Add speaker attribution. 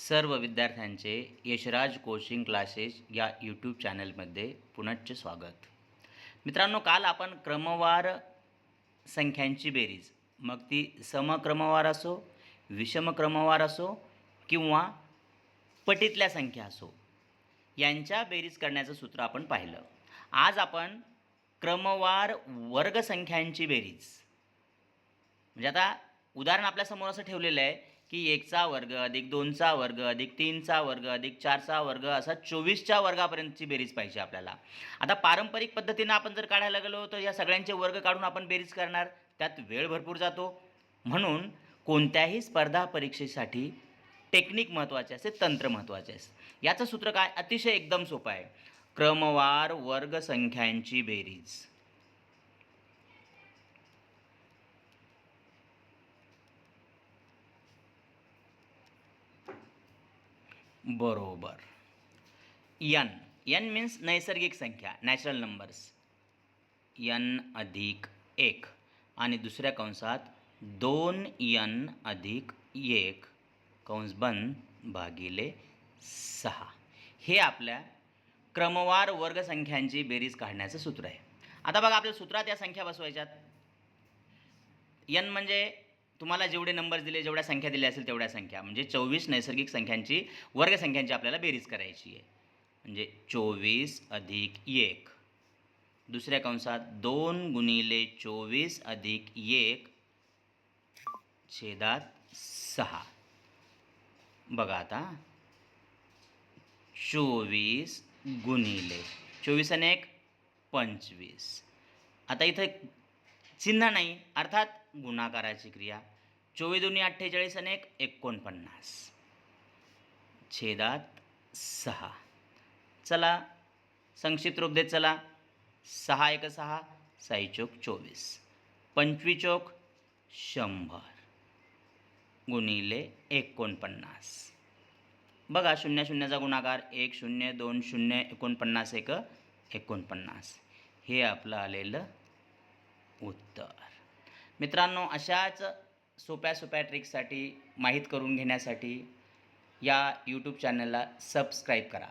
Speaker 1: सर्व विद्यार्थ्यांचे Yashraj coaching classes या यूट्यूब चॅनलमध्ये पुनश्च स्वागत. मित्रांनो, काल आपण क्रमवार संख्यांची बेरीज, मग ती समक्रमवार असो, विषमक्रमवार असो किंवा पटीतल्या संख्या असो, यांच्या बेरीज करण्याचं सूत्र आपण पाहिलं. आज आपण क्रमवार वर्गसंख्यांची बेरीज, म्हणजे आता उदाहरण आपल्यासमोर असं ठेवलेलं आहे की 1चा वर्ग अधिक 2चा वर्ग अधिक 3चा वर्ग अधिक 4चा वर्ग असा 24च्या वर्गापर्यंतची बेरीज पाहिजे आपल्याला. आता पारंपरिक पद्धतीनं आपण जर काढायला गेलो तर या सगळ्यांचे वर्ग काढून आपण बेरीज करणार, त्यात वेळ भरपूर जातो. म्हणून कोणत्याही स्पर्धा परीक्षेसाठी टेक्निक महत्त्वाचे असते, तंत्र महत्त्वाचे असते. याचं सूत्र काय? अतिशय एकदम सोपं आहे. क्रमवार वर्गसंख्यांची बेरीज बरोबर n. n मीन्स नैसर्गिक संख्या, नॅचरल नंबर्स, n अधिक 1 आणि दुसऱ्या कंसात 2n अधिक 1 कंस बंद भागिले 6. हे आपल्या क्रमवार वर्गसंख्यांची बेरीज काढण्याचं सूत्र आहे. आता बघा, आपल्या सूत्रात या संख्या बसवायच्यात. n म्हणजे तुम्हाला जेवढे नंबर्स दिले, जेवढ्या संख्या दिल्या असेल तेवढ्या संख्या, म्हणजे 24 नैसर्गिक संख्यांची वर्गसंख्यांची आपल्याला बेरीज करायची आहे. म्हणजे 24 अधिक 1, दुसऱ्या कंसात 2 गुणिले 24 अधिक 1 छेदात 6. बघा आता 24 गुणिले 24 आणि 1 25. आता इथं चिन्ह नाही, अर्थात गुणाकाराची क्रिया. 24 दुनी 48 आणि 1 49 छेदात 6. चला संक्षिप्त रूप देत चला. 6 1 6, 6 चोक 24, 25 चोक 100 गुणिले 49. बघा, 0 0चा गुणाकार 1 0 2 0 49 1 49. हे आपलं आलेलं उत्तर. मित्रांनो, अशाच सोप्या सोप्या ट्रिक्ससाठी, माहीत करून घेण्यासाठी या यूट्यूब चॅनलला सबस्क्राईब करा.